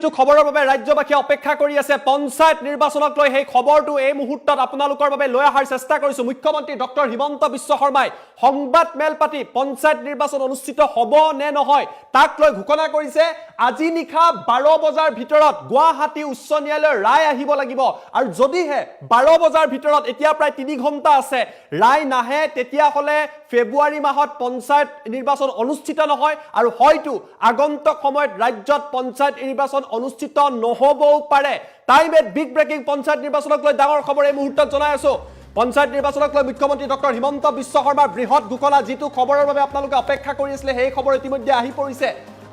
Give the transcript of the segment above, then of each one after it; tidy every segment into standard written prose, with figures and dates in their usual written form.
খবৰৰ বাবে ৰাজ্যবাসী অপেক্ষা কৰি আছে পঞ্চায়ত নিৰ্বাচনক লৈ সেই খবৰটো এই মুহূৰ্তত আপোনালোকৰ বাবে লৈ অহাৰ চেষ্টা কৰিছো মুখ্যমন্ত্ৰী ডক্টৰ হিমন্ত বিশ্ব শৰ্মাই সংবাদ মেল পাতি পঞ্চায়ত নিৰ্বাচন অনুষ্ঠিত হ'ব নে নহয় তাক লৈ ঘোষণা কৰিছে আজি নিশা 12 বজাৰ ভিতৰত গুৱাহাটী উচ্চ ন্যায়ালয়ৰ ৰায় আহিব লাগিব আৰু যদিহে 12 বজাৰ ভিতৰত এতিয়া প্ৰায় 3 ঘণ্টা আছে ৰায় নাহে তেতিয়া হলে ফেব্ৰুৱাৰী মাহত পঞ্চায়ত নিৰ্বাচন অনুষ্ঠিত নহয় আৰু হয়তো আগন্তুক সময়ত ৰাজ্যত পঞ্চায়ত নিৰ্বাচন অনুষ্ঠিত নহবও পাৰে time at big breaking panchayat নিৰ্বাচনক লৈ ডাঙৰ খবৰ এই মুহূৰ্তত জনাই আছো পঞ্চায়ত নিৰ্বাচনক লৈ মুখ্যমন্ত্ৰী ডক্টৰ হিমন্ত বিশ্ব শৰ্মাৰ বৃহৎ ঘোষণা যিটো খবৰৰ বাবে আপোনালোকে অপেক্ষা কৰি আছিল সেই খবৰ ইতিমধ্যে আহি পৰিছে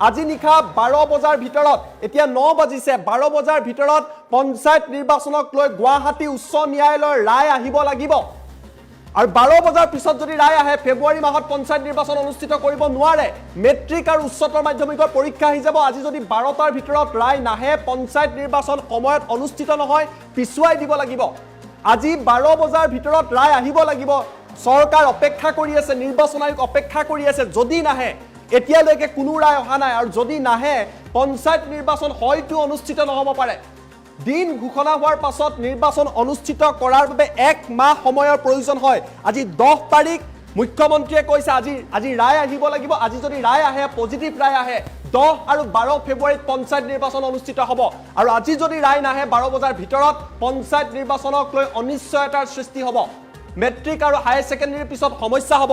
আজি নিশা 12 বজাৰ ভিতৰত এতিয়া 9 বাজিছে 12 বজাৰ ভিতৰত পঞ্চায়ত নিৰ্বাচনক লৈ গুৱাহাটী উচ্চ ন্যায়ালয়ৰ ৰায় আহিব লাগিব আৰু 12 বজাৰ পিছত যদি ৰায় আহে ফেব্ৰুৱাৰী মাহত পঞ্চায়ত নিৰ্বাচন অনুষ্ঠিত কৰিব নোৱাৰে মেট্ৰিক আৰু উচ্চতৰ মাধ্যমিকৰ পৰীক্ষা আহি যাব আজি যদি 12টাৰ ভিতৰত ৰায় নাহে পঞ্চায়ত নিৰ্বাচন সময়ত অনুষ্ঠিত নহয় পিছুৱাই দিব লাগিব আজি 12 বজাৰ ভিতৰত ৰায় আহিব লাগিব চৰকাৰ অপেক্ষা কৰি আছে নিৰ্বাচন আয়োগ অপেক্ষা কৰি আছে যদি নাহে এতিয়ালৈকে কোনো ৰায় অহা নাই আৰু যদি নাহে পঞ্চায়ত নিৰ্বাচন হয়তো অনুষ্ঠিত নহব পাৰে দিন ঘোষণা হোৱাৰ পাছত নিৰ্বাচন অনুষ্ঠিত কৰাৰ বাবে 1 মাহ সময়ৰ প্ৰয়োজন হয় আজি 10 তাৰিখ মুখ্যমন্ত্ৰীয়ে কৈছে আজি ৰায় আহিব লাগিব আজি যদি ৰায় আহে পজিটিভ ৰায় আহে 10 আৰু 12 ফেব্ৰুৱাৰীত পঞ্চায়ত নিৰ্বাচন অনুষ্ঠিত হ'ব আৰু আজি যদি ৰায় নাহে 12 বজাৰ ভিতৰত পঞ্চায়ত নিৰ্বাচনক লৈ অনিশ্চয়তাৰ সৃষ্টি হ'ব মেট্ৰিক আৰু হায়াৰ সেকেন্ডাৰীৰ পিছত সমস্যা হ'ব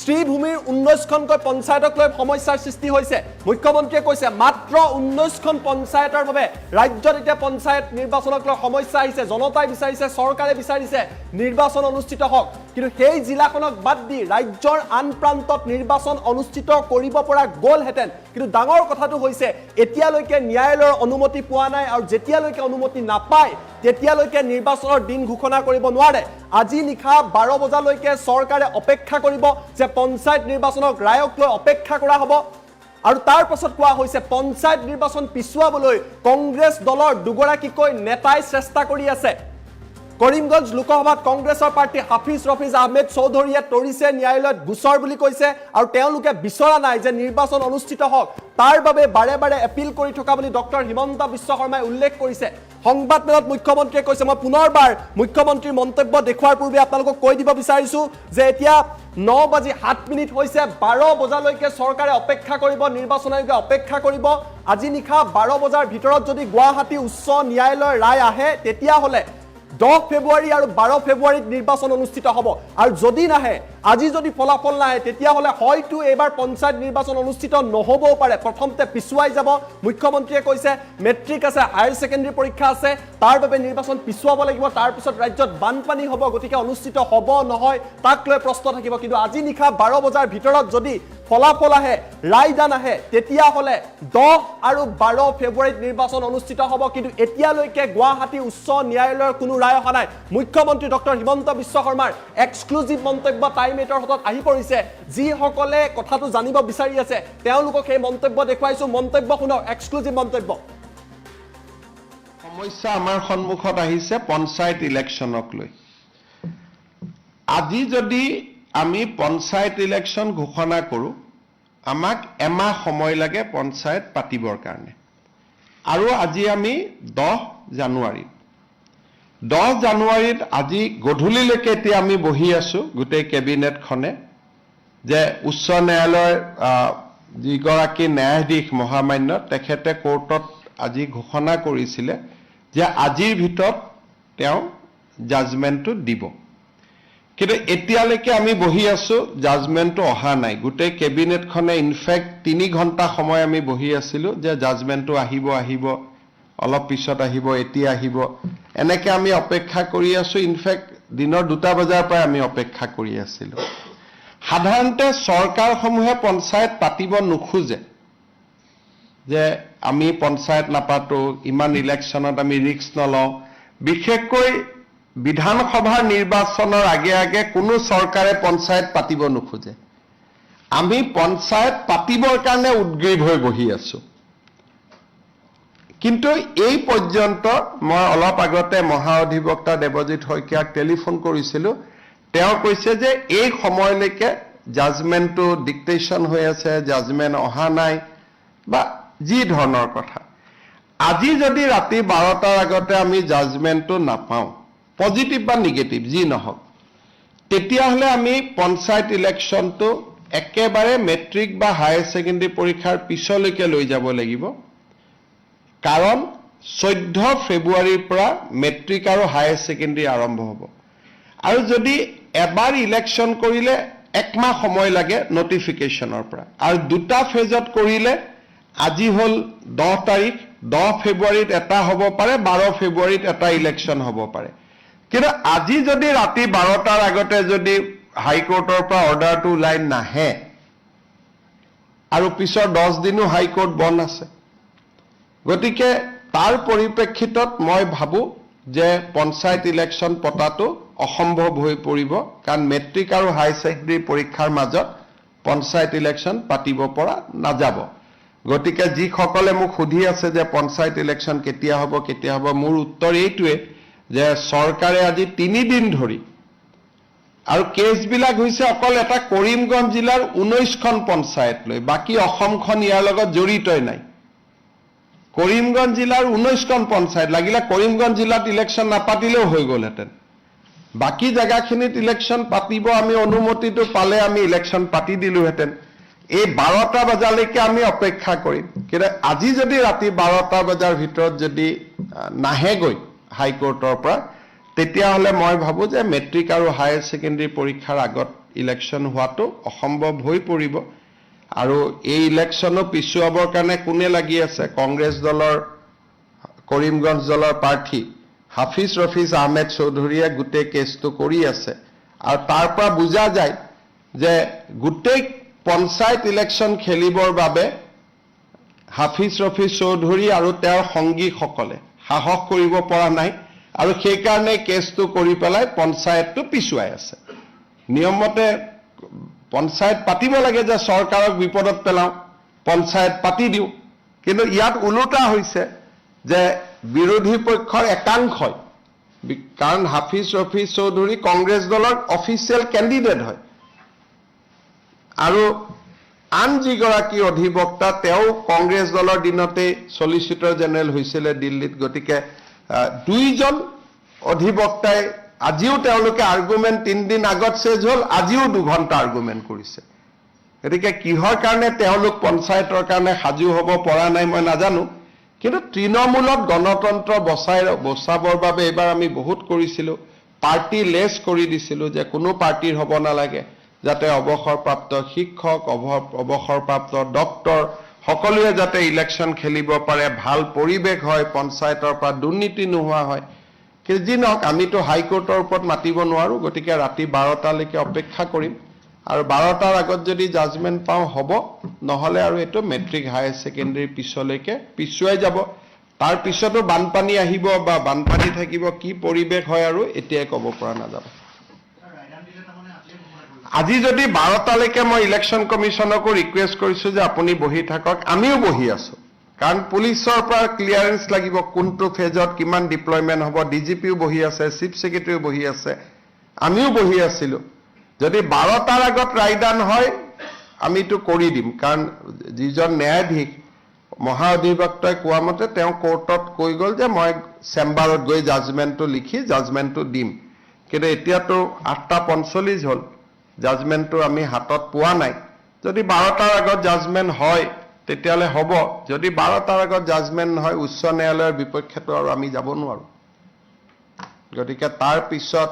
শ্ৰীভূমিৰ 19খনকৈ পঞ্চায়তক লৈ সমস্যাৰ সৃষ্টি হৈছে মুখ্যমন্ত্ৰীয়ে কৈছে মাত্ৰ 19খন পঞ্চায়তৰ বাবে ৰাজ্যত এতিয়া পঞ্চায়ত নিৰ্বাচনক লৈ সমস্যা আহিছে জনতাই বিচাৰিছে চৰকাৰে বিচাৰিছে নিৰ্বাচন অনুষ্ঠিত হওক কিন্তু সেই জিলাখনক বাদ দি ৰাজ্যৰ আন প্ৰান্তত নিৰ্বাচন অনুষ্ঠিত কৰিব পৰা গ'লহেঁতেন কিন্তু ডাঙৰ কথাটো হৈছে এতিয়ালৈকে ন্যায়ালয়ৰ অনুমতি পোৱা নাই আৰু যেতিয়ালৈকে অনুমতি নাপায় তেতিয়ালৈকে নিৰ্বাচনৰ দিন ঘোষণা কৰিব নোৱাৰে আজি নিশা 12 বজালৈকে চৰকাৰে অপেক্ষা কৰিব যে পঞ্চায়ত নিৰ্বাচনক ৰায়ক লৈ অপেক্ষা কৰা হ'ব আৰু তাৰ পাছত কোৱা হৈছে পঞ্চায়ত নিৰ্বাচন পিছুৱাবলৈ কংগ্ৰেছ দলৰ দুগৰাকীকৈ নেতাই চেষ্টা কৰি আছে কৰিমগঞ্জ লোকসভাত কংগ্ৰেছৰ প্ৰাৰ্থী হাফিজ ৰফিজ আহমেদ চৌধুৰীয়ে তৰিছে ন্যায়ালয়ত গোচৰ বুলি কৈছে আৰু তেওঁলোকে বিচৰা নাই যে নিৰ্বাচন অনুষ্ঠিত হওক তাৰ বাবে বাৰে বাৰে এপিল কৰি থকা বুলি ডক্টৰ হিমন্ত বিশ্ব শৰ্মাই উল্লেখ কৰিছে সংবাদ মেলত মুখ্যমন্ত্ৰীয়ে কৈছে মই পুনৰবাৰ মুখ্যমন্ত্ৰীৰ মন্তব্য দেখুৱাৰ পূৰ্বে আপোনালোকক কৈ দিব বিচাৰিছো যে এতিয়া 9:07 হৈছে 12 বজালৈকে চৰকাৰে অপেক্ষা কৰিব নিৰ্বাচন আয়োগে অপেক্ষা কৰিব আজি নিশা 12 বজাৰ ভিতৰত যদি গুৱাহাটী উচ্চ ন্যায়ালয়ৰ ৰায় আহে তেতিয়া হলে 10 ফেব্ৰুৱাৰী আৰু 12 ফেব্ৰুৱাৰীত নিৰ্বাচন অনুষ্ঠিত হ'ব আৰু যদি নাহে আজি যদি ফলাফল নাহে তেতিয়া হলে হয়তো এবাৰ পঞ্চায়ত নিৰ্বাচন অনুষ্ঠিত নহবও পাৰে প্ৰথমতে পিছুৱাই যাব মুখ্যমন্ত্ৰীয়ে কৈছে মেট্ৰিক আছে হায়াৰ সেকেন্ডাৰী পৰীক্ষা আছে তাৰ বাবে নিৰ্বাচন পিছুৱাব লাগিব তাৰ পিছত ৰাজ্যত বানপানী হ'ব গতিকে অনুষ্ঠিত হ'ব নহয় তাক লৈ প্ৰশ্ন থাকিব কিন্তু আজি নিশা 12 বজাৰ ভিতৰত যদি ফলাফল আহে ৰায়দান আহে তেতিয়া হলে 10 আৰু 12 ফেব্ৰুৱাৰীত নিৰ্বাচন অনুষ্ঠিত হ'ব কিন্তু এতিয়ালৈকে গুৱাহাটী উচ্চ ন্যায়ালয়ৰ কোনো ৰায় অহা নাই মুখ্যমন্ত্ৰী ডক্টৰ হিমন্ত বিশ্ব শৰ্মাৰ এক্সক্লুসিভ মন্তব্য টাইমেটৰ হাতত আহি পৰিছে যিসকলে কথাটো জানিব বিচাৰি আছে তেওঁলোকক এই মন্তব্য দেখুৱাইছো মন্তব্য শুনক এক্সক্লুসিভ মন্তব্য সমস্যা আমাৰ সন্মুখত আহিছে পঞ্চায়ত ইলেকশ্যনক লৈ আজি যদি আমি পঞ্চায়ত ইলেকশ্যন ঘোষণা কৰো আমাক এমাহ সময় লাগে পঞ্চায়ত পাতিবৰ কাৰণে আৰু আজি আমি 10 জানুৱাৰীত আজি গধূলিলৈকে এতিয়া আমি বহি আছো গোটেই কেবিনেটখনে যে উচ্চ ন্যায়ালয়ৰ যিগৰাকী ন্যায়াধীশ মহামান্য তেখেতে কোৰ্টত আজি ঘোষণা কৰিছিলে যে আজিৰ ভিতৰত তেওঁ জাজমেন্টটো দিব কিন্তু এতিয়ালৈকে আমি বহি আছো জাজমেন্টটো অহা নাই গোটেই কেবিনেটখনে ইনফেক্ট 3 ঘণ্টা সময় আমি বহি আছিলো যে জাজমেন্টটো আহিব অলপ পিছত আহিব এতিয়া আহিব এনেকৈ আমি অপেক্ষা কৰি আছো ইনফেক্ট দিনৰ 2টা বজাৰ পৰা আমি অপেক্ষা কৰি আছিলো সাধাৰণতে চৰকাৰসমূহে পঞ্চায়ত পাতিব নোখোজে যে আমি পঞ্চায়ত নাপাতো ইমান ইলেকশ্যনত আমি ৰিস্ক নলওঁ বিশেষকৈ বিধানসভাৰ নিৰ্বাচনৰ আগে কোনো চৰকাৰে পঞ্চায়ত পাতিব নোখোজে আমি পঞ্চায়ত পাতিবৰ কাৰণে উদ্গ্ৰীৱ হৈ বহি আছো কিন্তু এই পৰ্যন্ত মই অলপ আগতে মহা অধিবক্তা দেৱজিৎ শইকীয়াক টেলিফোন কৰিছিলো তেওঁ কৈছে যে এই সময়লৈকে জাজমেন্টটো ডিক্টেশ্যন হৈ আছে জাজমেন্ট অহা নাই বা যি ধৰণৰ কথা আজি যদি ৰাতি 12টাৰ আগতে আমি জাজমেণ্টটো নাপাওঁ, পজিটিভ বা নিগেটিভ যি নহওক, তেতিয়াহ'লে আমি পঞ্চায়ত ইলেকশ্যনটো একেবাৰে মেট্ৰিক বা হায়াৰ ছেকেণ্ডেৰী পৰীক্ষাৰ পিছলৈকে লৈ যাব লাগিব। কাৰণ 14 ফেব্ৰুৱাৰীৰ পৰা মেট্ৰিক আৰু হায়াৰ ছেকেণ্ডেৰী আৰম্ভ হ'ব। আৰু যদি এবাৰ ইলেকশ্যন কৰিলে 1 মাহ সময় লাগে নটিফিকেশ্যনৰ পৰা, আৰু 2টা ফেজত কৰিলে আজি হ'ল 10 তাৰিখ, 10 ফেব্ৰুৱাৰীত এটা হ'ব পাৰে, 12 ফেব্ৰুৱাৰীত এটা ইলেকশ্যন হ'ব পাৰে। কিন্তু আজি যদি ৰাতি 12টাৰ আগতে যদি হাইকোৰ্টৰ পৰা অৰ্ডাৰটো ওলাই নাহে, আৰু পিছৰ 10 দিনো হাইকোৰ্ট বন্ধ আছে, গতিকে তাৰ পৰিপ্ৰেক্ষিতত মই ভাবোঁ যে পঞ্চায়ত ইলেকশ্যন পতাটো অসম্ভৱ হৈ পৰিব। কাৰণ মেট্ৰিক আৰু হায়াৰ ছেকেণ্ডেৰী পৰীক্ষাৰ মাজত পঞ্চায়ত ইলেকশ্যন পাতিব পৰা নাযাব। গতিকে যিসকলে মোক সুধি আছে যে পঞ্চায়ত ইলেকশ্যন কেতিয়া হ'ব, মোৰ উত্তৰ এইটোৱে যে চৰকাৰে আজি 3 দিন ধৰি, আৰু কেছবিলাক হৈছে অকল এটা কৰিমগঞ্জ জিলাৰ 19খন পঞ্চায়ত লৈ, বাকী অসমখন ইয়াৰ লগত জড়িতই নাই। কৰিমগঞ্জ জিলাৰ 19খন পঞ্চায়ত, লাগিলে কৰিমগঞ্জ জিলাত ইলেকশ্যন নাপাতিলেও হৈ গ'লহেঁতেন, বাকী জেগাখিনিত ইলেকশ্যন পাতিব আমি অনুমতিটো পালে আমি ইলেকশ্যন পাতি দিলোহেঁতেন। এই 12টা বজালৈকে আমি অপেক্ষা কৰিম। কিন্তু আজি যদি ৰাতি 12টা বজাৰ ভিতৰত যদি নাহেগৈ হাইকোৰ্টৰ পৰা, তেতিয়াহ'লে মই ভাবোঁ যে মেট্ৰিক আৰু হায়াৰ ছেকেণ্ডেৰী পৰীক্ষাৰ আগত ইলেকশ্যন হোৱাটো অসম্ভৱ হৈ পৰিব। আৰু এই ইলেকশ্যনো পিছুৱাবৰ কাৰণে কোনে লাগি আছে? কংগ্ৰেছ দলৰ, কৰিমগঞ্জ দলৰ প্ৰাৰ্থী হাফিজ ৰফিজ আহমেদ চৌধুৰীয়ে গোটেই কেছটো কৰি আছে। আৰু তাৰ পৰা বুজা যায় যে গোটেই পঞ্চায়ত ইলেকশ্যন খেলিবৰ বাবে হাফিজ ৰফিজ চৌধুৰী আৰু তেওঁৰ সংগীসকলে সাহস কৰিব পৰা নাই, আৰু সেইকাৰণে কেছটো কৰি পেলাই পঞ্চায়তটো পিছুৱাই আছে। নিয়মমতে পঞ্চায়ত পাতিব লাগে যে চৰকাৰক বিপদত পেলাওঁ, পঞ্চায়ত পাতি দিওঁ। কিন্তু ইয়াত ওলোটা হৈছে যে বিৰোধী পক্ষৰ একাংশই, কাৰণ হাফিজ ৰফিজ চৌধুৰী কংগ্ৰেছ দলৰ অফিচিয়েল কেণ্ডিডেট হয়, আৰু আন যিগৰাকী অধিবক্তা তেওঁ কংগ্ৰেছ দলৰ দিনতেই চলিচিটৰ জেনেৰেল হৈছিলে দিল্লীত। গতিকে 2জন অধিবক্তাই আজিও তেওঁলোকে আৰ্গুমেণ্ট 3 দিন আগত চেজ হ'ল, আজিও 2 ঘণ্টা আৰ্গুমেণ্ট কৰিছে। গতিকে কিহৰ কাৰণে তেওঁলোক পঞ্চায়তৰ কাৰণে সাজু হ'ব পৰা নাই মই নাজানো। কিন্তু তৃণমূলক গণতন্ত্ৰ বচাবৰ বাবে এইবাৰ আমি বহুত কৰিছিলোঁ, পাৰ্টি লেছ কৰি দিছিলোঁ যে কোনো পাৰ্টিৰ হ'ব নালাগে, যাতে অৱসৰপ্ৰাপ্ত শিক্ষক, অৱসৰপ্ৰাপ্ত ডক্তৰ সকলোৱে যাতে ইলেকশ্যন খেলিব পাৰে, ভাল পৰিৱেশ হয়, পঞ্চায়তৰ পৰা দুৰ্নীতি নোহোৱা হয়। কিন্তু যি নহওক আমিতো হাইকোৰ্টৰ ওপৰত মাতিব নোৱাৰোঁ। গতিকে ৰাতি 12টালৈকে অপেক্ষা কৰিম, আৰু 12টাৰ আগত যদি জাজমেণ্ট পাওঁ হ'ব, নহ'লে আৰু এইটো মেট্ৰিক হায়াৰ ছেকেণ্ডেৰীৰ পিছলৈকে পিছুৱাই যাব। তাৰ পিছতো বানপানী আহিব বা বানপানী থাকিব, কি পৰিৱেশ হয় আৰু এতিয়াই ক'ব পৰা নাযাব। আজি যদি 12টালৈকে মই ইলেকশ্যন কমিশ্যনকো ৰিকুৱেষ্ট কৰিছোঁ যে আপুনি বহি থাকক, আমিও বহি আছোঁ। কাৰণ পুলিচৰ পৰা ক্লিয়াৰেন্স লাগিব, কোনটো ফেজত কিমান ডিপ্লয়মেণ্ট হ'ব। ডিজিপিও বহি আছে, চিফ ছেক্ৰেটাৰীও বহি আছে, আমিও বহি আছিলোঁ। যদি 12টাৰ আগত ৰায়দান হয় আমিতো কৰি দিম, কাৰণ যিজন ন্যায়াধীশ মহা অধিবক্তাই কোৱা মতে তেওঁ কোৰ্টত কৈ গ'ল যে মই চেম্বাৰত গৈ জাজমেণ্টটো লিখি জাজমেণ্টটো দিম। কিন্তু এতিয়াতো 8:45 হ'ল, জাজমেণ্টটো আমি হাতত পোৱা নাই। যদি 12টাৰ আগত জাজমেণ্ট হয় তেতিয়াহ'লে হ'ব। যদি 12টাৰ আগত জাজমেণ্ট নহয়, উচ্চ ন্যায়ালয়ৰ বিপক্ষেতো আৰু আমি যাব নোৱাৰোঁ। গতিকে তাৰ পিছত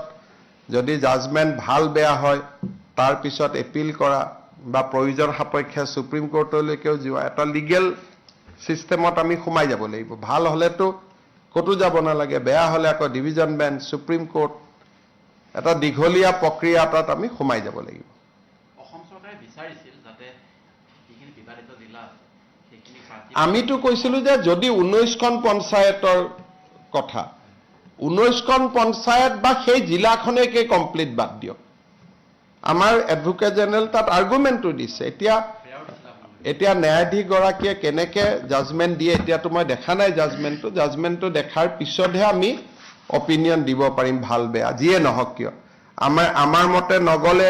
যদি জাজমেণ্ট ভাল বেয়া হয়, তাৰ পিছত এপিল কৰা বা প্ৰয়োজন সাপেক্ষে সুপ্ৰিম কোৰ্টলৈকেও যোৱা এটা লিগেল চিষ্টেমত আমি সোমাই যাব লাগিব। ভাল হ'লেতো ক'তো যাব নালাগে, বেয়া হ'লে আকৌ ডিভিজন বেঞ্চ, সুপ্ৰিম কোৰ্ট, এটা দীঘলীয়া প্ৰক্ৰিয়া এটাত আমি সোমাই যাব লাগিব। অসম চৰকাৰে বিচাৰিছিল যাতে যিখিনি বিবাদিত জিলা আছে সেইখিনি আমিতো কৈছিলোঁ যে যদি 19খন পঞ্চায়তৰ কথা, 19খন পঞ্চায়ত বা সেই জিলাখনেকে কমপ্লিট বাদ দিয়ক। আমাৰ এডভোকেট জেনেৰেল তাত আৰ্গুমেণ্টটো দিছে। এতিয়া ন্যায়াধীশগৰাকীয়ে কেনেকৈ জাজমেণ্ট দিয়ে এতিয়াতো মই দেখা নাই জাজমেণ্টটো। জাজমেণ্টটো দেখাৰ পিছতহে আমি অপিনিয়ন দিব পাৰিম, ভাল বেয়া যিয়ে নহওক কিয়। আমাৰ মতে নগ'লে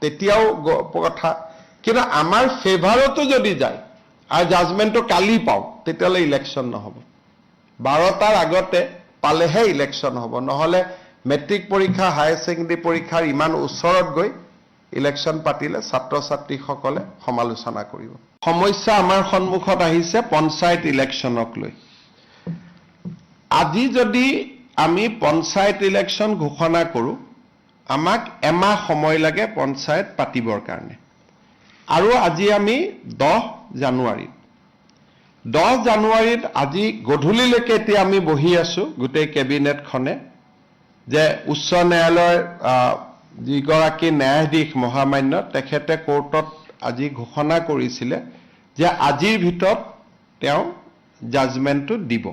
তেতিয়াও কথা, কিন্তু আমাৰ ফেভাৰতো যদি যায় আৰু জাজমেণ্টটো কালি পাওঁ তেতিয়াহ'লে ইলেকশ্যন নহ'ব 12টাৰ আগতে পালেহে ইলেকশ্যন হ'ব নহ'লে মেট্ৰিক পৰীক্ষা হায়াৰ ছেকেণ্ডেৰী পৰীক্ষাৰ ইমান ওচৰত গৈ ইলেকশ্যন পাতিলে ছাত্ৰ ছাত্ৰীসকলে সমালোচনা কৰিব সমস্যা আমাৰ সন্মুখত আহিছে পঞ্চায়ত ইলেকশ্যনক লৈ আজি যদি আমি পঞ্চায়ত ইলেকশ্যন ঘোষণা কৰোঁ আমাক এমাহ সময় লাগে পঞ্চায়ত পাতিবৰ কাৰণে আৰু আজি আমি 10 জানুৱাৰীত আজি গধূলিলৈকে এতিয়া আমি বহি আছোঁ গোটেই কেবিনেটখনে যে উচ্চ ন্যায়ালয়ৰ যিগৰাকী ন্যায়াধীশ মহামান্য তেখেতে কোৰ্টত আজি ঘোষণা কৰিছিলে যে আজিৰ ভিতৰত তেওঁ জাজমেণ্টটো দিব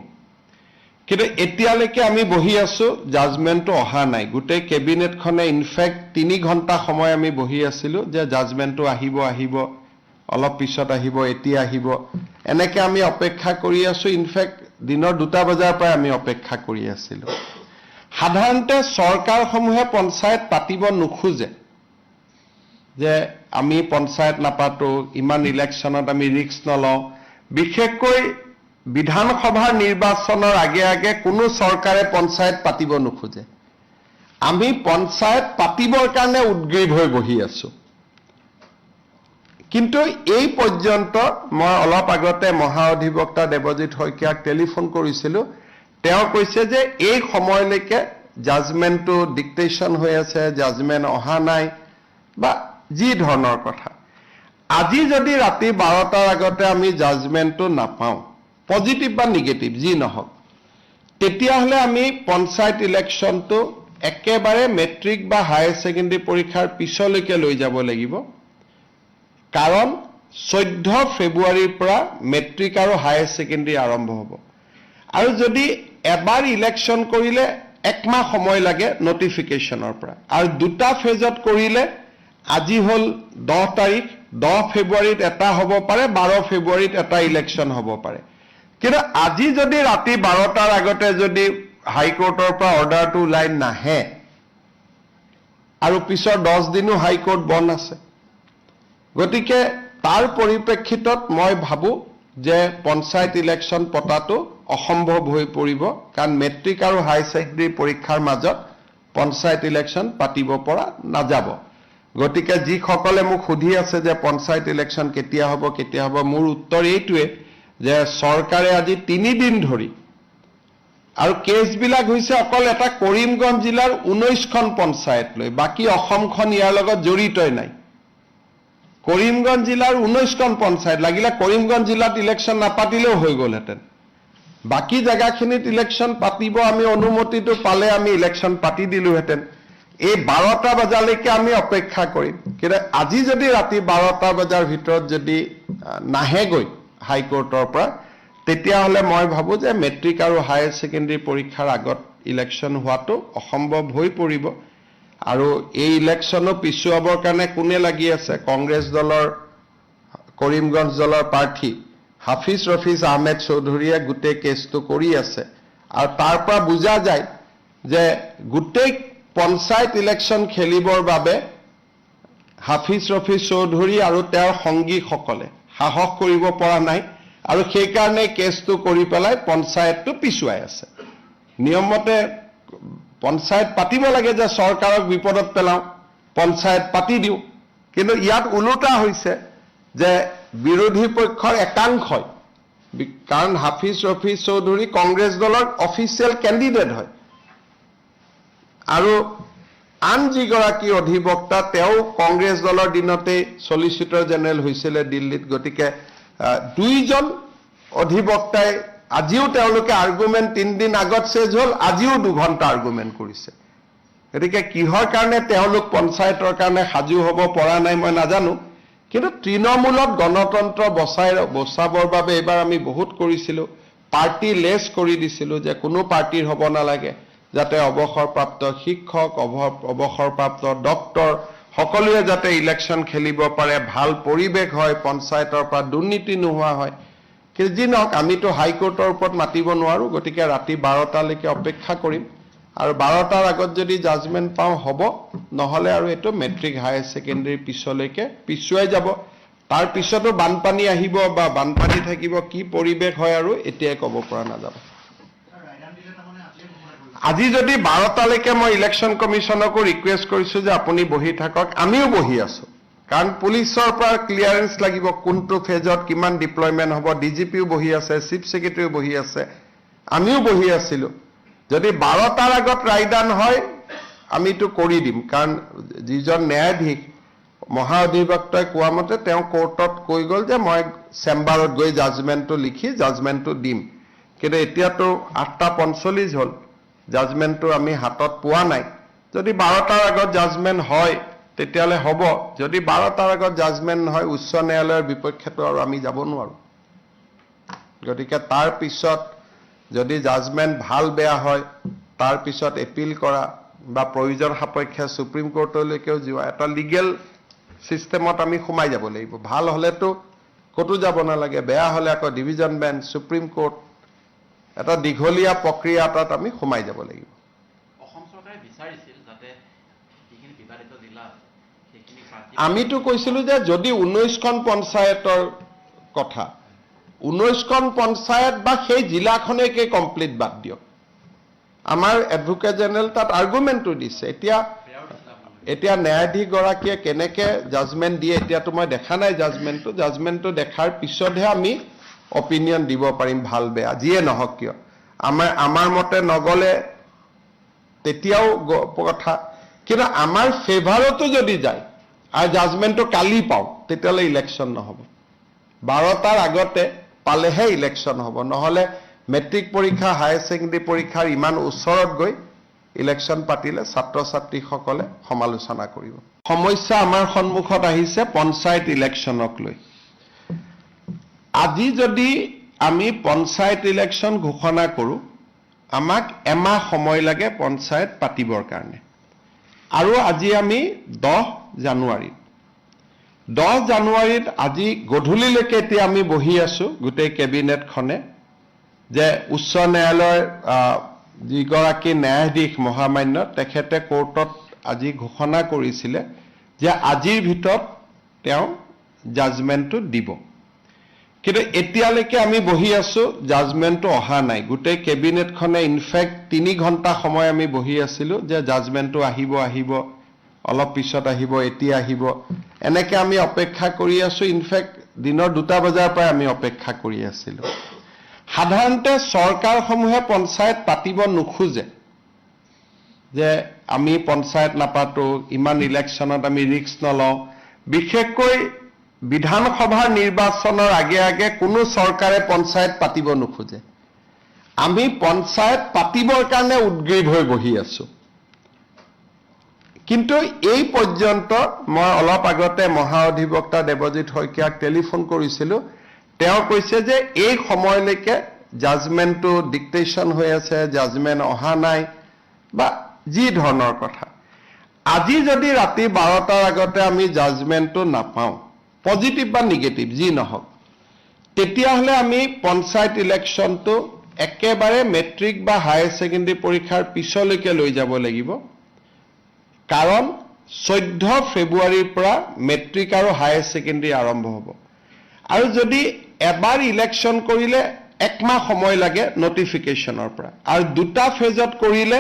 কিন্তু এতিয়ালৈকে আমি বহি আছোঁ জাজমেণ্টটো অহা নাই গোটেই কেবিনেটখনে ইনফেক্ট 3 ঘণ্টা সময় আমি বহি আছিলোঁ যে জাজমেণ্টটো আহিব অলপ পিছত আহিব এতিয়া আহিব এনেকৈ আমি অপেক্ষা কৰি আছোঁ ইনফেক্ট দিনৰ 2টা বজাৰ পৰা আমি অপেক্ষা কৰি আছিলোঁ সাধাৰণতে চৰকাৰসমূহে পঞ্চায়ত পাতিব নোখোজে যে আমি পঞ্চায়ত নাপাতো ইমান ইলেকশ্যনত আমি ৰিস্ক নলওঁ বিশেষকৈ বিধানসভাৰ নিৰ্বাচনৰ আগে কোনো চৰকাৰে পঞ্চায়ত পাতিব নোখোজে আমি পঞ্চায়ত পাতিবৰ কাৰণে উদ্গ্ৰীৱ হৈ বহি আছোঁ কিন্তু এই পৰ্যন্ত মই অলপ আগতে মহাঅধিবক্তা দেৱজিৎ শইকীয়াক টেলিফোন কৰিছিলোঁ তেওঁ কৈছে যে এই সময়লৈকে জাজমেণ্টটো ডিক্টেশ্যন হৈ আছে জাজমেণ্ট অহা নাই বা যি ধৰণৰ কথা আজি যদি ৰাতি 12টাৰ আগতে আমি জাজমেণ্টটো নাপাওঁ পজিটিভ বা নিগেটিভ যি নহওক তেতিয়াহ'লে আমি পঞ্চায়ত ইলেকশ্যনটো একেবাৰে মেট্ৰিক বা হায়াৰ ছেকেণ্ডেৰী পৰীক্ষাৰ পিছলৈকে লৈ যাব লাগিব কাৰণ 14 ফেব্ৰুৱাৰীৰ পৰা মেট্ৰিক আৰু হায়াৰ ছেকেণ্ডেৰী আৰম্ভ হ'ব আৰু যদি এবাৰ ইলেকশ্যন কৰিলে 1 মাহ সময় লাগে নটিফিকেশ্যনৰ পৰা আৰু 2টা ফেজত কৰিলে আজি হ'ল 10 তাৰিখ 10 ফেব্ৰুৱাৰীত এটা হ'ব পাৰে 12 ফেব্ৰুৱাৰীত এটা ইলেকশ্যন হ'ব পাৰে কিন্তু আজি যদি ৰাতি 12টাৰ আগতে যদি হাইকোৰ্টৰ পৰা অৰ্ডাৰটো ওলাই নাহে আৰু পিছৰ 10 দিনো হাইকোৰ্ট বন্ধ আছে গতিকে তাৰ পৰিপ্ৰেক্ষিতত মই ভাবোঁ যে পঞ্চায়ত ইলেকশ্যন পতাটো অসম্ভৱ হৈ পৰিব কাৰণ মেট্ৰিক আৰু হাই ছেকেণ্ডেৰী পৰীক্ষাৰ মাজত পঞ্চায়ত ইলেকশ্যন পাতিব পৰা নাযাব গতিকে যিসকলে মোক সুধি আছে যে পঞ্চায়ত ইলেকশ্যন কেতিয়া হ'ব মোৰ উত্তৰ এইটোৱে যে চৰকাৰে আজি 3 দিন ধৰি আৰু কেছবিলাক হৈছে অকল এটা কৰিমগঞ্জ জিলাৰ 19খন পঞ্চায়ত লৈ বাকী অসমখন ইয়াৰ লগত জড়িতই নাই কৰিমগঞ্জ জিলাৰ 19খন পঞ্চায়ত লাগিলে কৰিমগঞ্জ জিলাত ইলেকশ্যন নাপাতিলেও হৈ গ'লহেঁতেন বাকী জায়গাখিনিত ইলেকশ্যন পাতিব আমি অনুমতিটো পালে আমি ইলেকশ্যন পাতি দিলোহেঁতেন এই 12টা বজালৈকে আমি অপেক্ষা কৰিম কিন্তু আজি যদি ৰাতি 12টা বজাৰ ভিতৰত যদি নাহেগৈ হাইকোৰ্টৰ পৰা তেতিয়াহ'লে মই ভাবোঁ যে মেট্ৰিক আৰু হায়াৰ ছেকেণ্ডেৰী পৰীক্ষাৰ আগত ইলেকশ্যন হোৱাটো অসম্ভৱ হৈ পৰিব আৰু এই ইলেকশ্যনো পিছুৱাবৰ কাৰণে কোনে লাগি আছে কংগ্ৰেছ দলৰ কৰিমগঞ্জ দলৰ প্ৰাৰ্থী হাফিজ ৰফিজ আহমেদ চৌধুৰীয়ে গোটেই কেছটো কৰি আছে আৰু তাৰ পৰা বুজা যায় যে গোটেই পঞ্চায়ত ইলেকশ্যন খেলিবৰ বাবে হাফিজ ৰফিজ চৌধুৰী আৰু তেওঁৰ সংগীসকলে সাহস কৰিব পৰা নাই আৰু সেইকাৰণে কেছটো কৰি পেলাই পঞ্চায়তটো পিছুৱাই আছে নিয়মমতে পঞ্চায়ত পাতিব লাগে যে চৰকাৰক বিপদত পেলাওঁ পঞ্চায়ত পাতি দিওঁ কিন্তু ইয়াত ওলোটা হৈছে যে বিৰোধী পক্ষৰ একাংশই কাৰণ হাফিজ ৰফিজ চৌধুৰী কংগ্ৰেছ দলৰ অফিচিয়েল কেণ্ডিডেট হয় আৰু আন যিগৰাকী অধিবক্তা তেওঁ কংগ্ৰেছ দলৰ দিনতে সলিচিটৰ জেনেৰেল হৈছিলে দিল্লীত গতিকে 2জন অধিবক্তাই আজিও তেওঁলোকে আৰ্গুমেণ্ট 3 দিন আগত চেজ হ'ল আজিও 2 ঘণ্টা আৰ্গুমেণ্ট কৰিছে গতিকে কিহৰ কাৰণে তেওঁলোক পঞ্চায়তৰ কাৰণে সাজু হ'ব পৰা নাই মই নাজানো কিন্তু তৃণমূলত গণতন্ত্ৰ বচাবৰ বাবে এবাৰ আমি বহুত কৰিছিলোঁ পাৰ্টি লেছ কৰি দিছিলোঁ যে কোনো পাৰ্টিৰ হ'ব নালাগে যাতে অৱসৰপ্ৰাপ্ত শিক্ষক অৱসৰপ্ৰাপ্ত ডক্টৰ সকলোৱে যাতে ইলেকশ্যন খেলিব পাৰে ভাল পৰিৱেশ হয় পঞ্চায়তৰ পৰা দুৰ্নীতি নোহোৱা হয় কিন্তু যি নহওক আমিতো হাইকোৰ্টৰ ওপৰত মাতিব নোৱাৰোঁ গতিকে ৰাতি 12টালৈকে অপেক্ষা কৰিম আৰু 12টাৰ আগত যদি জাজমেণ্ট পাওঁ হ'ব নহ'লে আৰু এইটো মেট্ৰিক হায়াৰ ছেকেণ্ডেৰী পিছলৈকে পিছুৱাই যাব তাৰ পিছতো বানপানী আহিব বা বানপানী থাকিব, কি পৰিৱেশ হয় আৰু এতিয়াই ক'ব পৰা নাযাব। আজি যদি 12টালৈকে মই ইলেকশ্যন কমিশ্যনকো ৰিকুৱেষ্ট কৰিছোঁ যে আপুনি বহি থাকক, আমিও বহি আছোঁ, কাৰণ পুলিচৰ পৰা ক্লিয়াৰেন্স লাগিব কোনটো ফেজত কিমান ডিপ্লয়মেণ্ট হ'ব। ডিজিপিও বহি আছে, চিফ ছেক্ৰেটাৰীও বহি আছে, আমিও বহি আছিলোঁ। যদি 12টাৰ আগত ৰায়দান হয় আমিতো কৰি দিম, কাৰণ যিজন ন্যায়াধীশ মহা অধিবক্তাই কোৱা মতে তেওঁ কোৰ্টত কৈ গ'ল যে মই চেম্বাৰত গৈ জাজমেণ্টটো লিখি জাজমেণ্টটো দিম। কিন্তু এতিয়াতো 8:45 হ'ল, জাজমেণ্টটো আমি হাতত পোৱা নাই। যদি 12টাৰ আগত জাজমেণ্ট হয় তেতিয়াহ'লে হ'ব, যদি 12টাৰ আগত জাজমেণ্ট নহয় উচ্চ ন্যায়ালয়ৰ বিপক্ষেতো আৰু আমি যাব নোৱাৰোঁ। গতিকে তাৰ পিছত যদি জাজমেণ্ট ভাল বেয়া হয় তাৰ পিছত এপিল কৰা বা প্ৰয়োজন সাপেক্ষে সুপ্ৰিম কোৰ্টলৈকেও যোৱা এটা লিগেল চিষ্টেমত আমি সোমাই যাব লাগিব। ভাল হ'লেতো ক'তো যাব নালাগে, বেয়া হ'লে আকৌ ডিভিজন বেঞ্চ, সুপ্ৰিম কোৰ্ট, এটা দীঘলীয়া প্ৰক্ৰিয়া এটাত আমি সোমাই যাব লাগিব। অসম চৰকাৰে বিচাৰিছিল যাতে যিখিনি বিবাদিত জিলা আছে সেইখিনি আমিতো কৈছিলোঁ যে যদি 19খন পঞ্চায়তৰ কথা, 19খন পঞ্চায়ত বা সেই জিলাখনেকে কমপ্লিট বাদ দিয়ক। আমাৰ এডভোকেট জেনেৰেল তাত আৰ্গুমেণ্টটো দিছে। এতিয়া ন্যায়াধীশগৰাকীয়ে কেনেকৈ জাজমেণ্ট দিয়ে এতিয়াতো মই দেখা নাই জাজমেণ্টটো দেখাৰ পিছতহে আমি অপিনিয়ন দিব পাৰিম ভাল বেয়া, যিয়ে নহওক কিয়। আমাৰ মতে নগ'লে তেতিয়াও কথা, কিন্তু আমাৰ ফেভাৰতো যদি যায় আৰু জাজমেণ্টটো কালি পাওঁ তেতিয়াহ'লে ইলেকশ্যন নহ'ব। 12টাৰ আগতে পালেহে ইলেকশ্যন হ'ব, নহ'লে মেট্ৰিক পৰীক্ষা, হায়াৰ ছেকেণ্ডেৰী পৰীক্ষাৰ ইমান ওচৰত গৈ ইলেকশ্যন পাতিলে ছাত্ৰ ছাত্ৰীসকলে সমালোচনা কৰিব। সমস্যা আমাৰ সন্মুখত আহিছে পঞ্চায়ত ইলেকশ্যনক লৈ। আজি যদি আমি পঞ্চায়ত ইলেকশ্যন ঘোষণা কৰোঁ, আমাক এমাহ সময় লাগে পঞ্চায়ত পাতিবৰ কাৰণে। আৰু আজি আমি 10 জানুৱাৰীত আজি গধূলিলৈকে এতিয়া আমি বহি আছোঁ গোটেই কেবিনেটখনে, যে উচ্চ ন্যায়ালয়ৰ যিগৰাকী ন্যায়াধীশ মহামান্য তেখেতে কোৰ্টত আজি ঘোষণা কৰিছিলে যে আজিৰ ভিতৰত তেওঁ জাজমেণ্টটো দিব। কিন্তু এতিয়ালৈকে আমি বহি আছোঁ, জাজমেণ্টটো অহা নাই। গোটেই কেবিনেটখনে ইনফেক্ট 3 ঘণ্টা সময় আমি বহি আছিলোঁ যে জাজমেণ্টটো আহিব, অলপ পিছত আহিব, এতিয়া আহিব, এনেকৈ আমি অপেক্ষা কৰি আছোঁ। ইনফেক্ট দিনৰ 2টা বজাৰ পৰাই আমি অপেক্ষা কৰি আছিলোঁ। সাধাৰণতে চৰকাৰসমূহে পঞ্চায়ত পাতিব নোখোজে, যে আমি পঞ্চায়ত নাপাতোঁ, ইমান ইলেকশ্যনত আমি ৰিস্ক নলওঁ। বিশেষকৈ বিধানসভাৰ নিৰ্বাচনৰ আগে আগে কোনো চৰকাৰে পঞ্চায়ত পাতিব নোখোজে। আমি পঞ্চায়ত পাতিবৰ কাৰণে উদ্গ্ৰীৱ হৈ বহি আছোঁ। কিন্তু এই পৰ্যন্ত মই অলপ আগতে মহা অধিবক্তা দেৱজিৎ শইকীয়াক টেলিফোন কৰিছিলোঁ, তেওঁ কৈছে যে এই সময়লৈকে জাজমেণ্টটো ডিক্টেশ্যন হৈ আছে, জাজমেণ্ট অহা নাই বা যি ধৰণৰ কথা। আজি যদি ৰাতি 12টাৰ আগতে আমি জাজমেণ্টটো নাপাওঁ, পজিটিভ বা নিগেটিভ যি নহওক, তেতিয়াহ'লে আমি পঞ্চায়ত ইলেকশ্যনটো একেবাৰে মেট্ৰিক বা হায়াৰ ছেকেণ্ডেৰী পৰীক্ষাৰ পিছলৈকে লৈ যাব লাগিব। কাৰণ 14 ফেব্ৰুৱাৰীৰ পৰা মেট্ৰিক আৰু হায়াৰ ছেকেণ্ডেৰী আৰম্ভ হ'ব। আৰু যদি এবাৰ ইলেকশ্যন কৰিলে 1 মাহ সময় লাগে নটিফিকেশ্যনৰ পৰা, আৰু 2টা ফেজত কৰিলে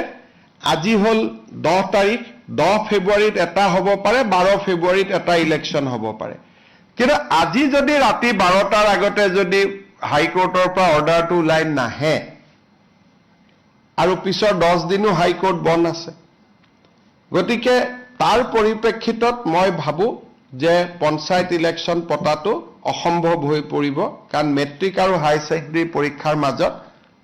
আজি হ'ল 10 তাৰিখ, 10 ফেব্ৰুৱাৰীত এটা হ'ব পাৰে, 12 ফেব্ৰুৱাৰীত এটা ইলেকশ্যন হ'ব পাৰে। কিন্তু আজি যদি ৰাতি 12টাৰ আগতে যদি হাইকোৰ্টৰ পৰা অৰ্ডাৰটো ওলাই নাহে, আৰু পিছৰ 10 দিনো হাইকোৰ্ট বন্ধ আছে, গতিকে তাৰ পৰিপ্ৰেক্ষিতত মই ভাবোঁ যে পঞ্চায়ত ইলেকশ্যন পতাটো অসম্ভৱ হৈ পৰিব, কাৰণ মেট্ৰিক আৰু হায়াৰ ছেকেণ্ডেৰী পৰীক্ষাৰ মাজত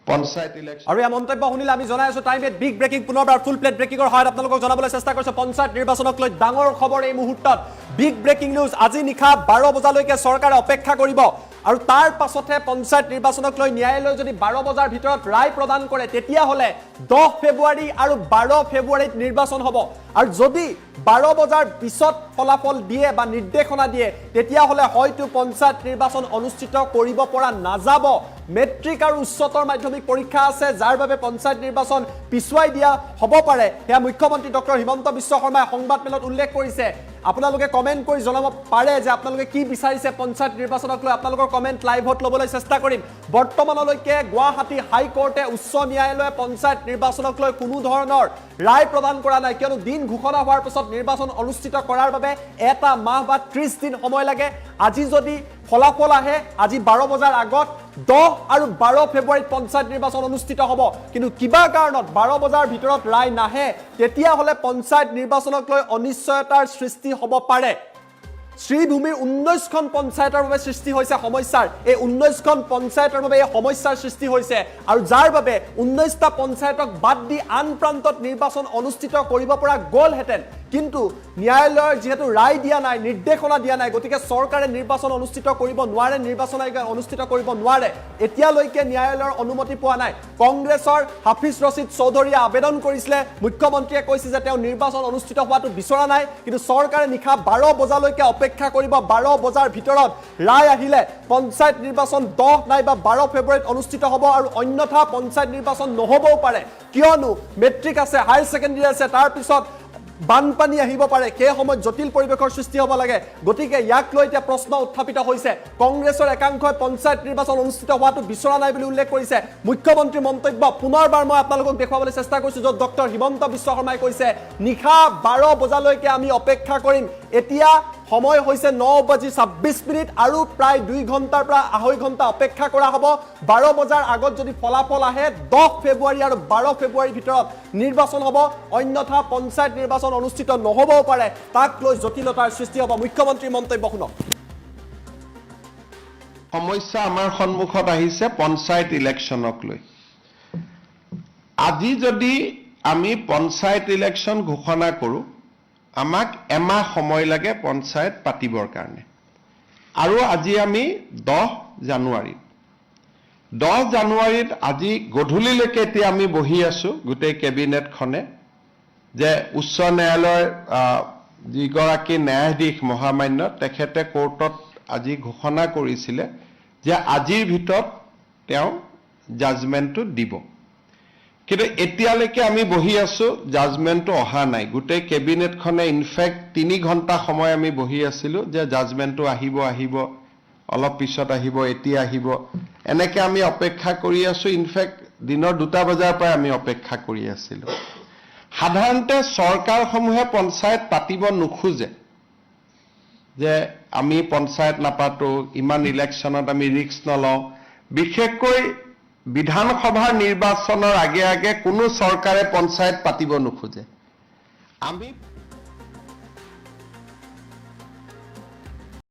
পঞ্চায়ত ইলেকশ্যন। আৰু এই মন্তব্য শুনিলে আমি জনাই আছোঁ টাইম এট বিগ ব্ৰেকিং, পুনৰবাৰ ফুল প্লেট ব্ৰেকিঙৰ সহায়ত আপোনালোকক জনাবলৈ চেষ্টা কৰিছোঁ পঞ্চায়ত নিৰ্বাচনক লৈ ডাঙৰ খবৰ এই মুহূৰ্তত। বিগ ব্ৰেকিং নিউজ, আজি নিশা 12 বজালৈকে চৰকাৰে অপেক্ষা কৰিব, আৰু তাৰ পাছতহে পঞ্চায়ত নিৰ্বাচনক লৈ ন্যায়ালয়ে যদি 12 বজাৰ ভিতৰত ৰায় প্ৰদান কৰে তেতিয়াহ'লে 10 ফেব্ৰুৱাৰী আৰু 12 ফেব্ৰুৱাৰীত নিৰ্বাচন হ'ব। আৰু যদি 12 বজাৰ পিছত ফলাফল দিয়ে বা নিৰ্দেশনা দিয়ে তেতিয়াহ'লে হয়তো পঞ্চায়ত নিৰ্বাচন অনুষ্ঠিত কৰিব পৰা নাযাব। মেট্ৰিক আৰু উচ্চতৰ মাধ্যমিক পৰীক্ষা আছে, যাৰ বাবে পঞ্চায়ত নিৰ্বাচন পিছুৱাই দিয়া হ'ব পাৰে, সেয়া মুখ্যমন্ত্ৰী ডক্টৰ হিমন্ত বিশ্ব শৰ্মাই সংবাদমেলত উল্লেখ কৰিছে। আপোনালোকে কমেণ্ট কৰি জনাব পাৰে যে আপোনালোকে কি বিচাৰিছে পঞ্চায়ত নিৰ্বাচনক লৈ। আপোনালোকৰ কমেণ্ট লাইভত ল'বলৈ চেষ্টা কৰিম। বৰ্তমানলৈকে গুৱাহাটী হাইকোৰ্টে উচ্চ ন্যায়ালয়ে পঞ্চায়ত নিৰ্বাচনক লৈ কোনো ধৰণৰ ৰায় প্ৰদান কৰা নাই, কিয়নো দিন ঘোষণা হোৱাৰ পিছত নিৰ্বাচন অনুষ্ঠিত কৰাৰ বাবে 1 মাহ বা 30 দিন সময় লাগে। আজি যদি ফলাফল আহে, আজি 12 বজাৰ আগত 10 আৰু 12 ফেব্ৰুৱাৰীত পঞ্চায়ত নিৰ্বাচন অনুষ্ঠিত হ'ব। কিন্তু কিবা কাৰণত 12 বজাৰ ভিতৰত ৰায় নাহে, তেতিয়াহ'লে পঞ্চায়ত নিৰ্বাচনক লৈ অনিশ্চয়তাৰ সৃষ্টি হ'ব পাৰে। শ্ৰীভূমিৰ 19খন পঞ্চায়তৰ বাবে সৃষ্টি হৈছে সমস্যাৰ। এই 19খন পঞ্চায়তৰ বাবে এই সমস্যাৰ সৃষ্টি হৈছে, আৰু যাৰ বাবে 19টা পঞ্চায়তক বাদ দি আন প্ৰান্তত নিৰ্বাচন অনুষ্ঠিত কৰিব পৰা গ'লহেঁতেন। কিন্তু ন্যায়ালয়ৰ যিহেতু ৰায় দিয়া নাই, নিৰ্দেশনা দিয়া নাই, গতিকে চৰকাৰে নিৰ্বাচন অনুষ্ঠিত কৰিব নোৱাৰে, নিৰ্বাচন আয়োগে অনুষ্ঠিত কৰিব নোৱাৰে। এতিয়ালৈকে ন্যায়ালয়ৰ অনুমতি পোৱা নাই। কংগ্ৰেছৰ হাফিজ ৰছিদ চৌধুৰীয়ে আবেদন কৰিছিলে, মুখ্যমন্ত্ৰীয়ে কৈছে যে তেওঁ নিৰ্বাচন অনুষ্ঠিত হোৱাটো বিচৰা নাই, কিন্তু চৰকাৰে নিশা 12 বজালৈকে অপেক্ষা কৰিব। 12 বজাৰ ভিতৰত ৰায় আহিলে পঞ্চায়ত নিৰ্বাচন 10 নাইবা 12 ফেব্ৰুৱাৰীত অনুষ্ঠিত হ'ব, আৰু অন্যথা পঞ্চায়ত নিৰ্বাচন নহ'বও পাৰে, কিয়নো মেট্ৰিক আছে, হায়াৰ ছেকেণ্ডেৰী আছে, তাৰপিছত বানপানী আহিব পাৰে, সেই সময়ত জটিল পৰিৱেশৰ সৃষ্টি হ'ব লাগে। গতিকে ইয়াক লৈ এতিয়া প্ৰশ্ন উত্থাপিত হৈছে। কংগ্ৰেছৰ একাংশই পঞ্চায়ত নিৰ্বাচন অনুষ্ঠিত হোৱাটো বিচৰা নাই বুলি উল্লেখ কৰিছে। মুখ্যমন্ত্ৰীৰ মন্তব্য পুনৰবাৰ মই আপোনালোকক দেখুৱাবলৈ চেষ্টা কৰিছোঁ, য'ত ডক্টৰ হিমন্ত বিশ্ব শৰ্মাই কৈছে নিশা 12 বজালৈকে আমি অপেক্ষা কৰিম। এতিয়া সময় হৈছে 9:26 আৰু প্ৰায় 2 ঘণ্টাৰ পৰা 2.5 ঘণ্টা অপেক্ষা কৰা হ'ব। 12 বজাৰ আগত যদি ফলাফল আহে 10 ফেব্ৰুৱাৰী আৰু 12 ফেব্ৰুৱাৰীৰ ভিতৰত নিৰ্বাচন হ'ব, অন্যথা পঞ্চায়ত নিৰ্বাচন অনুষ্ঠিত নহ'বও পাৰে। তাক লৈ জটিলতাৰ সৃষ্টি হ'ব। মুখ্যমন্ত্ৰীৰ মন্তব্য শুনক। সমস্যা আমাৰ সন্মুখত আহিছে পঞ্চায়ত ইলেকশ্যনক লৈ। আজি যদি আমি পঞ্চায়ত ইলেকশ্যন ঘোষণা কৰোঁ, আমাক এমাহ সময় লাগে পঞ্চায়ত পাতিবৰ কাৰণে, আৰু আজি আমি 10 জানুৱাৰী। 10 জানুৱাৰীত আজি গধূলিলৈকে এতিয়া আমি বহি আছোঁ গোটেই কেবিনেটখনে, যে উচ্চ ন্যায়ালয়ৰ যিগৰাকী ন্যায়াধীশ মহামান্য, তেখেতে কোৰ্টত আজি ঘোষণা কৰিছিলে যে আজিৰ ভিতৰত তেওঁ জাজমেণ্টটো দিব। কিন্তু এতিয়ালৈকে আমি বহি আছোঁ, জাজমেণ্টটো অহা নাই। গোটেই কেবিনেটখনে ইনফেক্ট 3 ঘণ্টা সময় আমি বহি আছিলোঁ যে জাজমেণ্টটো আহিব, অলপ পিছত আহিব, এতিয়া আহিব, এনেকৈ আমি অপেক্ষা কৰি আছোঁ। ইনফেক্ট দিনৰ 2টা বজাৰ পৰাই আমি অপেক্ষা কৰি আছিলোঁ। সাধাৰণতে চৰকাৰসমূহে পঞ্চায়ত পাতিব নোখোজে, যে আমি পঞ্চায়ত নাপাতো, ইমান ইলেকশ্যনত আমি ৰিস্ক নলওঁ। বিশেষকৈ বিধানসভাৰ নিৰ্বাচনৰ আগে আগে কোনো চৰকাৰে পঞ্চায়ত পাতিব নোখোজে। আমি